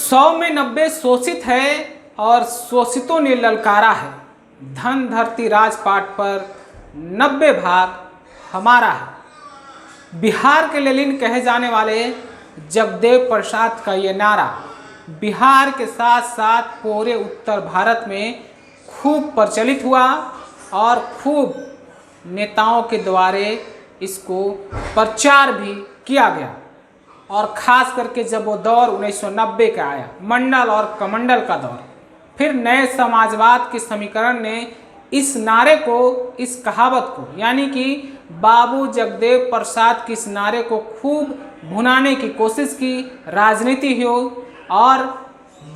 100 में 90 शोषित है और शोषितों ने ललकारा है। धन धरती राजपाट पर 90 भाग हमारा है। बिहार के लेनिन कहे जाने वाले जगदेव प्रसाद का ये नारा बिहार के साथ साथ पूरे उत्तर भारत में खूब प्रचलित हुआ और खूब नेताओं के द्वारा इसको प्रचार भी किया गया। और ख़ास करके जब वो दौर 1990 का आया, मंडल और कमंडल का दौर, फिर नए समाजवाद के समीकरण ने इस नारे को, इस कहावत को, यानी कि बाबू जगदेव प्रसाद के इस नारे को खूब भुनाने की कोशिश की। राजनीति हो और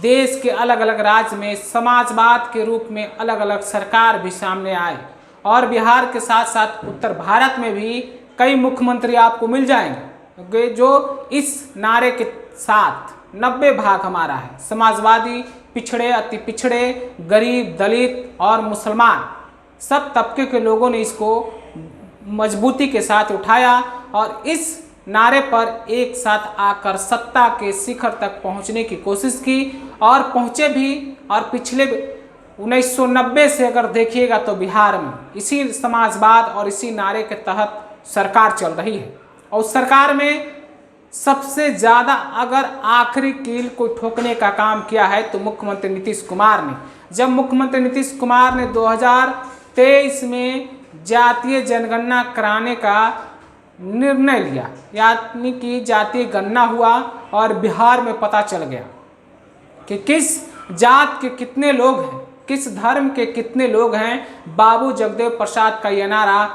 देश के अलग अलग राज्य में समाजवाद के रूप में अलग अलग सरकार भी सामने आए और बिहार के साथ साथ उत्तर भारत में भी कई मुख्यमंत्री आपको मिल जाएंगे जो इस नारे के साथ 90 भाग हमारा है। समाजवादी, पिछड़े, अति पिछड़े, गरीब, दलित और मुसलमान सब तबके के लोगों ने इसको मजबूती के साथ उठाया और इस नारे पर एक साथ आकर सत्ता के शिखर तक पहुंचने की कोशिश की और पहुंचे भी। और पिछले 1990 से अगर देखिएगा तो बिहार में इसी समाजवाद और इसी नारे के तहत सरकार चल रही है। और उस सरकार में सबसे ज़्यादा अगर आखिरी कील को ठोकने का काम किया है तो मुख्यमंत्री नीतीश कुमार ने। जब मुख्यमंत्री नीतीश कुमार ने 2023 में जातीय जनगणना कराने का निर्णय लिया, यानी कि जातीय गणना हुआ और बिहार में पता चल गया कि किस जात के कितने लोग हैं, किस धर्म के कितने लोग हैं। बाबू जगदेव प्रसाद का यह नारा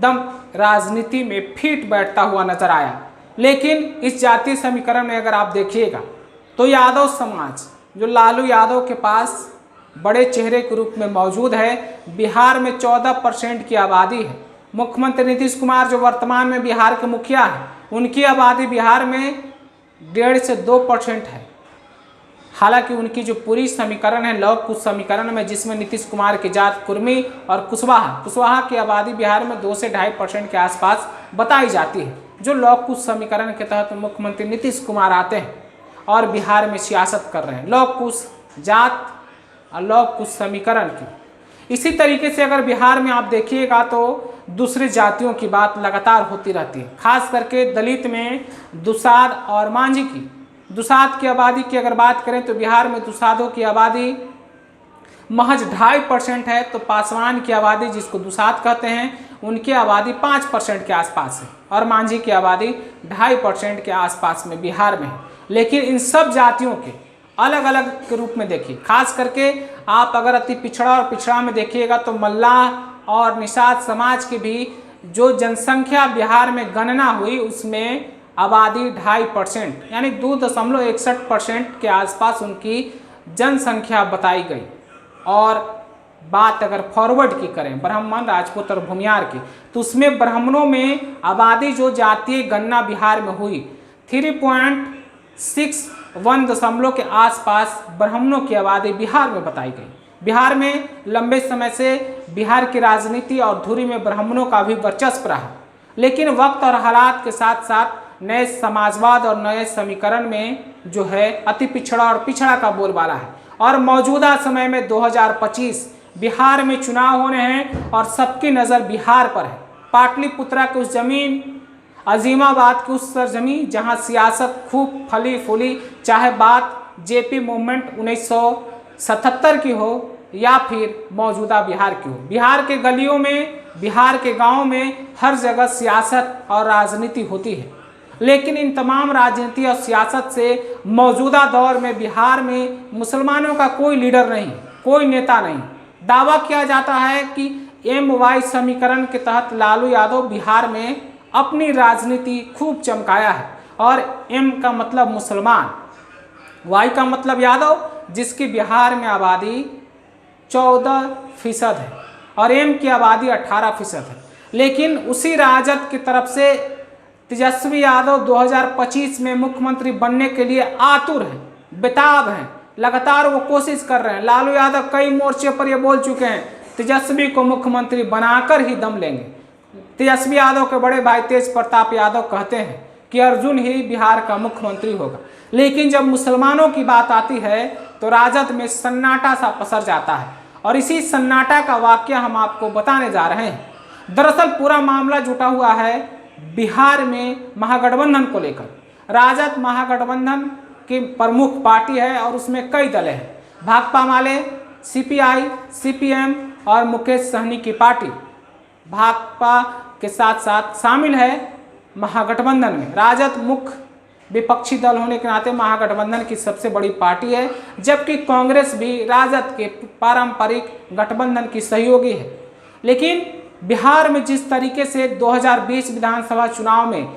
दम राजनीति में फिट बैठता हुआ नजर आया। लेकिन इस जातीय समीकरण में अगर आप देखिएगा तो यादव समाज जो लालू यादव के पास बड़े चेहरे के रूप में मौजूद है, बिहार में 14% की आबादी है। मुख्यमंत्री नीतीश कुमार जो वर्तमान में बिहार के मुखिया हैं, उनकी आबादी बिहार में 1.5 से 2% है। हालांकि उनकी जो पूरी समीकरण है लव कुश समीकरण में, जिसमें नीतीश कुमार की जात कुर्मी और कुशवाहा की आबादी बिहार में 2 से 2.5% के आसपास बताई जाती है। जो लव कुश समीकरण के तहत मुख्यमंत्री नीतीश कुमार आते हैं और बिहार में सियासत कर रहे हैं, लव कुश जात और लव कुश समीकरण की। इसी तरीके से अगर बिहार में आप देखिएगा तो दूसरी जातियों की बात लगातार होती रहती है। खास करके दलित में दुसाध और मांझी की, दुसाध की आबादी की अगर बात करें तो बिहार में दुसाधों की आबादी महज 2.5% है। तो पासवान की आबादी जिसको दुसाध कहते हैं, उनकी आबादी 5% के आसपास है और मांझी की आबादी 2.5% के आसपास में बिहार में है। लेकिन इन सब जातियों के अलग अलग के रूप में देखिए। खास करके आप अगर अति पिछड़ा और पिछड़ा में देखिएगा तो मल्लाह और निषाद समाज की भी जो जनसंख्या बिहार में गणना हुई उसमें आबादी 2.5% यानी 2.61% के आसपास उनकी जनसंख्या बताई गई। और बात अगर फॉरवर्ड की करें ब्राह्मण, राजपूत और भूमियार की, तो उसमें ब्राह्मणों में आबादी जो जातीय गणना बिहार में हुई 3.61 के आसपास ब्राह्मणों की आबादी बिहार में बताई गई। बिहार में लंबे समय से बिहार की राजनीति और धुरी में ब्राह्मणों का भी वर्चस्व रहा। लेकिन वक्त और हालात के साथ साथ नए समाजवाद और नए समीकरण में जो है अति पिछड़ा और पिछड़ा का बोलबाला है। और मौजूदा समय में 2025 बिहार में चुनाव होने हैं और सबकी नज़र बिहार पर है। पाटलिपुत्रा की उस जमीन, अजीमाबाद की उस सरजमीन जहां सियासत खूब फली फूली, चाहे बात जेपी मूवमेंट 1977 की हो या फिर मौजूदा बिहार की हो। बिहार के गलियों में, बिहार के गाँव में हर जगह सियासत और राजनीति होती है। लेकिन इन तमाम राजनीति और सियासत से मौजूदा दौर में बिहार में मुसलमानों का कोई लीडर नहीं, कोई नेता नहीं। दावा किया जाता है कि MY समीकरण के तहत लालू यादव बिहार में अपनी राजनीति खूब चमकाया है। और M का मतलब मुसलमान, Y का मतलब यादव, जिसकी बिहार में आबादी 14% है और M की आबादी 18% है। लेकिन उसी राजद की तरफ से तेजस्वी यादव 2025 में मुख्यमंत्री बनने के लिए आतुर हैं, बेताब हैं, लगातार वो कोशिश कर रहे हैं। लालू यादव कई मोर्चे पर ये बोल चुके हैं तेजस्वी को मुख्यमंत्री बनाकर ही दम लेंगे। तेजस्वी यादव के बड़े भाई तेज प्रताप यादव कहते हैं कि अर्जुन ही बिहार का मुख्यमंत्री होगा। लेकिन जब मुसलमानों की बात आती है तो राजद में सन्नाटा सा पसर जाता है और इसी सन्नाटा का वाकया हम आपको बताने जा रहे हैं। दरअसल पूरा मामला जुटा हुआ है बिहार में महागठबंधन को लेकर। राजद महागठबंधन की प्रमुख पार्टी है और उसमें कई दल हैं, भाकपा माले, सीपीआई, सीपीएम और मुकेश सहनी की पार्टी भाकपा के साथ साथ शामिल है महागठबंधन में। राजद मुख्य विपक्षी दल होने के नाते महागठबंधन की सबसे बड़ी पार्टी है, जबकि कांग्रेस भी राजद के पारंपरिक गठबंधन की सहयोगी है। लेकिन बिहार में जिस तरीके से 2020 विधानसभा चुनाव में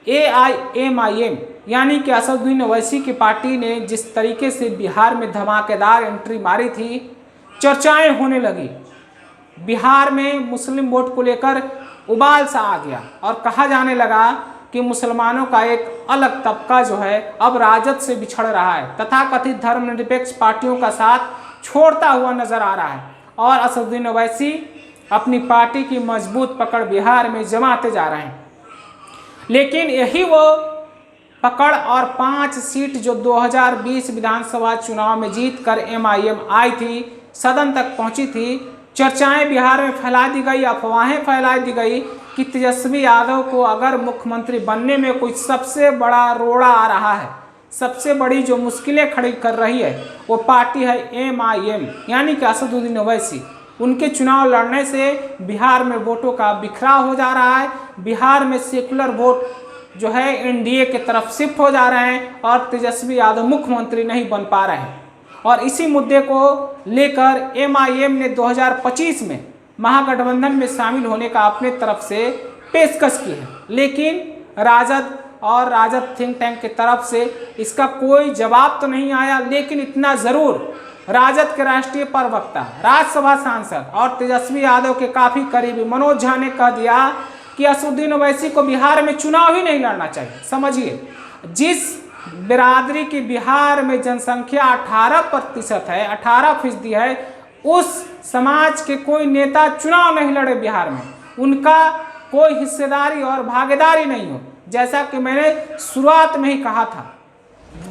AIMIM यानी कि असदुद्दीन ओवैसी की पार्टी ने जिस तरीके से बिहार में धमाकेदार एंट्री मारी थी, चर्चाएं होने लगी। बिहार में मुस्लिम वोट को लेकर उबाल सा आ गया और कहा जाने लगा कि मुसलमानों का एक अलग तबका जो है अब राजद से बिछड़ रहा है, तथाकथित धर्मनिरपेक्ष पार्टियों का साथ छोड़ता हुआ नजर आ रहा है और असदुद्दीन ओवैसी अपनी पार्टी की मजबूत पकड़ बिहार में जमाते जा रहे हैं। लेकिन यही वो पकड़ और 5 सीट जो 2020 विधानसभा चुनाव में जीतकर MIM आई थी, सदन तक पहुंची थी, चर्चाएं बिहार में फैला दी गई, अफवाहें फैला दी गई कि तेजस्वी यादव को अगर मुख्यमंत्री बनने में कोई सबसे बड़ा रोड़ा आ रहा है, सबसे बड़ी जो मुश्किलें खड़ी कर रही है वो पार्टी है MIM यानी कि असदुद्दीन ओवैसी। उनके चुनाव लड़ने से बिहार में वोटों का बिखराव हो जा रहा है, बिहार में सेकुलर वोट जो है NDA के तरफ शिफ्ट हो जा रहे हैं और तेजस्वी यादव मुख्यमंत्री नहीं बन पा रहे हैं। और इसी मुद्दे को लेकर MIM ने 2025 में महागठबंधन में शामिल होने का अपने तरफ से पेशकश की है, लेकिन राजद और राजद थिंक टैंक की तरफ से इसका कोई जवाब तो नहीं आया। लेकिन इतना ज़रूर राजद के राष्ट्रीय प्रवक्ता, राज्यसभा सांसद और तेजस्वी यादव के काफ़ी करीबी मनोज झा ने कह दिया कि असदुद्दीन ओवैसी को बिहार में चुनाव ही नहीं लड़ना चाहिए। समझिए, जिस बिरादरी की बिहार में जनसंख्या 18% है, 18% है, उस समाज के कोई नेता चुनाव नहीं लड़े बिहार में, उनका कोई हिस्सेदारी और भागीदारी नहीं हो। जैसा कि मैंने शुरुआत में ही कहा था,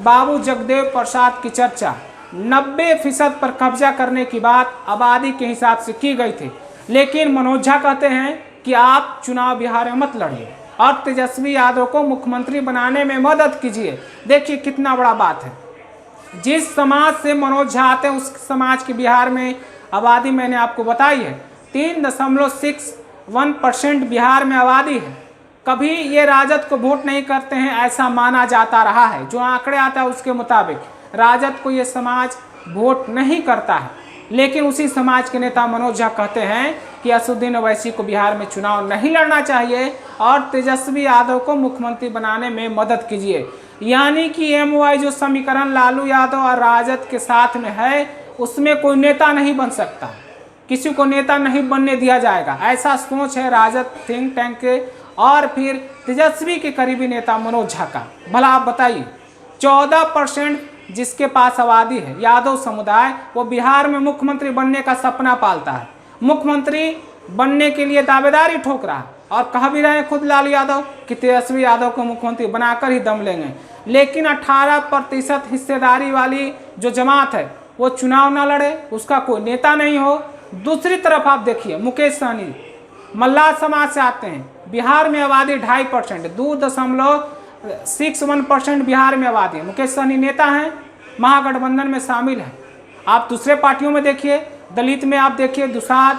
बाबू जगदेव प्रसाद की चर्चा 90% पर कब्जा करने की बात आबादी के हिसाब से की गई थी, लेकिन मनोज झा कहते हैं कि आप चुनाव बिहार में मत लड़िए और तेजस्वी यादव को मुख्यमंत्री बनाने में मदद कीजिए। देखिए कितना बड़ा बात है। जिस समाज से मनोज झा आते हैं उस समाज की बिहार में आबादी मैंने आपको बताई है, 3.61% बिहार में आबादी है। कभी ये राजद को वोट नहीं करते हैं ऐसा माना जाता रहा है। जो आंकड़े आता है उसके मुताबिक राजद को ये समाज वोट नहीं करता है, लेकिन उसी समाज के नेता मनोज झा कहते हैं कि असदुद्दीन ओवैसी को बिहार में चुनाव नहीं लड़ना चाहिए और तेजस्वी यादव को मुख्यमंत्री बनाने में मदद कीजिए। यानी कि MY जो समीकरण लालू यादव और राजद के साथ में है उसमें कोई नेता नहीं बन सकता, किसी को नेता नहीं बनने दिया जाएगा, ऐसा सोच है राजद थिंक टैंक के और फिर तेजस्वी के करीबी नेता मनोज झा का। भला आप बताइए, 14% जिसके पास आबादी है यादव समुदाय, वो बिहार में मुख्यमंत्री बनने का सपना पालता है, मुख्यमंत्री बनने के लिए दावेदारी ठोक रहा है और कह भी रहे हैं खुद लालू यादव कि तेजस्वी यादव को मुख्यमंत्री बनाकर ही दम लेंगे। लेकिन 18% हिस्सेदारी वाली जो जमात है वो चुनाव ना लड़े, उसका कोई नेता नहीं हो। दूसरी तरफ आप देखिए, मुकेश सहनी मल्लाह समाज से आते हैं, बिहार में आबादी 2.5%, 2.61% बिहार में आबादी है। मुकेश सहनी नेता हैं, महागठबंधन में शामिल हैं। आप दूसरे पार्टियों में देखिए, दलित में आप देखिए दुसाद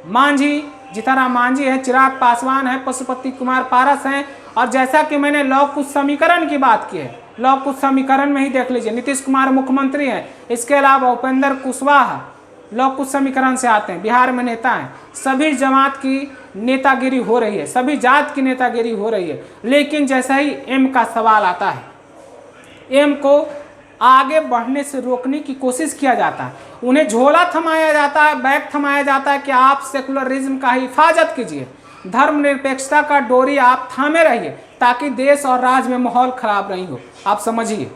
मांझी, जीताराम मांझी है, चिराग पासवान है, पशुपति कुमार पारस हैं। और जैसा कि मैंने लौ कुश समीकरण की बात की है, लौ कुश समीकरण में ही देख लीजिए, नीतीश कुमार मुख्यमंत्री हैं, इसके अलावा उपेंद्र कुशवाहा लौ कुश समीकरण से आते हैं, बिहार में नेता हैं। सभी जमात की नेतागिरी हो रही है, सभी जात की नेतागिरी हो रही है। लेकिन जैसा ही M का सवाल आता है, M को आगे बढ़ने से रोकने की कोशिश किया जाता है, उन्हें झोला थमाया जाता है, बैग थमाया जाता है कि आप सेकुलरिज्म का हिफाजत कीजिए, धर्मनिरपेक्षता का डोरी आप थामे रहिए ताकि देश और राज्य में माहौल खराब नहीं हो। आप समझिए,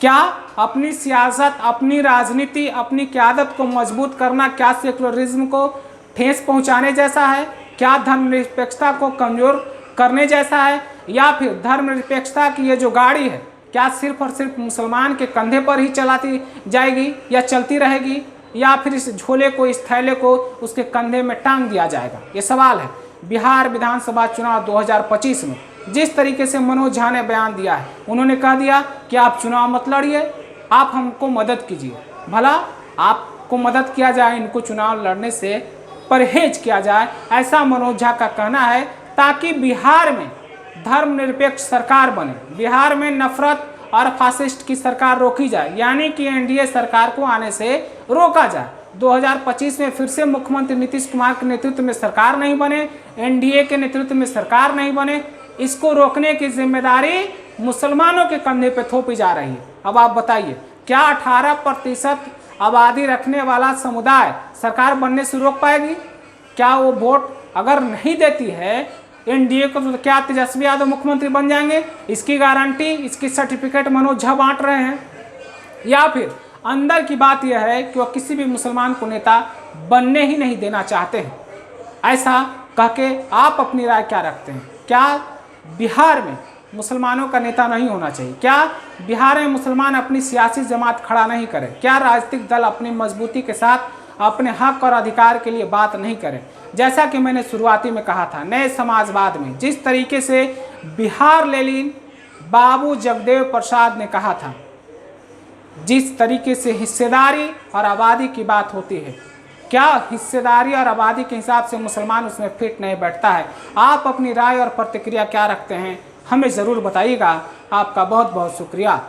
क्या अपनी सियासत, अपनी राजनीति, अपनी क़यादत को मजबूत करना क्या सेकुलरिज्म को ठेस पहुंचाने जैसा है? क्या धर्मनिरपेक्षता को कमज़ोर करने जैसा है? या फिर धर्मनिरपेक्षता की ये जो गाड़ी है क्या सिर्फ और सिर्फ मुसलमान के कंधे पर ही चलाती जाएगी या चलती रहेगी, या फिर इस झोले को, इस थैले को उसके कंधे में टांग दिया जाएगा? ये सवाल है। बिहार विधानसभा चुनाव 2025 में जिस तरीके से मनोज झा ने बयान दिया है, उन्होंने कह दिया कि आप चुनाव मत लड़िए, आप हमको मदद कीजिए। भला आपको मदद किया जाए, इनको चुनाव लड़ने से परहेज किया जाए, ऐसा मनोज झा का कहना है, ताकि बिहार में धर्मनिरपेक्ष सरकार बने, बिहार में नफरत और फासिस्ट की सरकार रोकी जाए, यानी कि एनडीए सरकार को आने से रोका जाए। 2025 में फिर से मुख्यमंत्री नीतीश कुमार के नेतृत्व में सरकार नहीं बने, एनडीए के नेतृत्व में सरकार नहीं बने, इसको रोकने की जिम्मेदारी मुसलमानों के कंधे पे थोपी जा रही है। अब आप बताइए, क्या 18% आबादी रखने वाला समुदाय सरकार बनने से रोक पाएगी? क्या वो वोट अगर नहीं देती है एनडीए को, तो क्या तेजस्वी यादव मुख्यमंत्री बन जाएंगे? इसकी गारंटी, इसकी सर्टिफिकेट मनोज झा बांट रहे हैं। या फिर अंदर की बात यह है कि वह किसी भी मुसलमान को नेता बनने ही नहीं देना चाहते हैं। ऐसा कह के आप अपनी राय क्या रखते हैं? क्या बिहार में मुसलमानों का नेता नहीं होना चाहिए? क्या बिहार में मुसलमान अपनी सियासी जमात खड़ा नहीं करें? क्या राजनीतिक दल अपनी मजबूती के साथ अपने हक और अधिकार के लिए बात नहीं करें? जैसा कि मैंने शुरुआती में कहा था, नए समाजवाद में जिस तरीके से बिहार लेलिन बाबू जगदेव प्रसाद ने कहा था, जिस तरीके से हिस्सेदारी और आबादी की बात होती है, क्या हिस्सेदारी और आबादी के हिसाब से मुसलमान उसमें फिट नहीं बैठता है? आप अपनी राय और प्रतिक्रिया क्या रखते हैं, हमें ज़रूर बताइएगा। आपका बहुत बहुत शुक्रिया।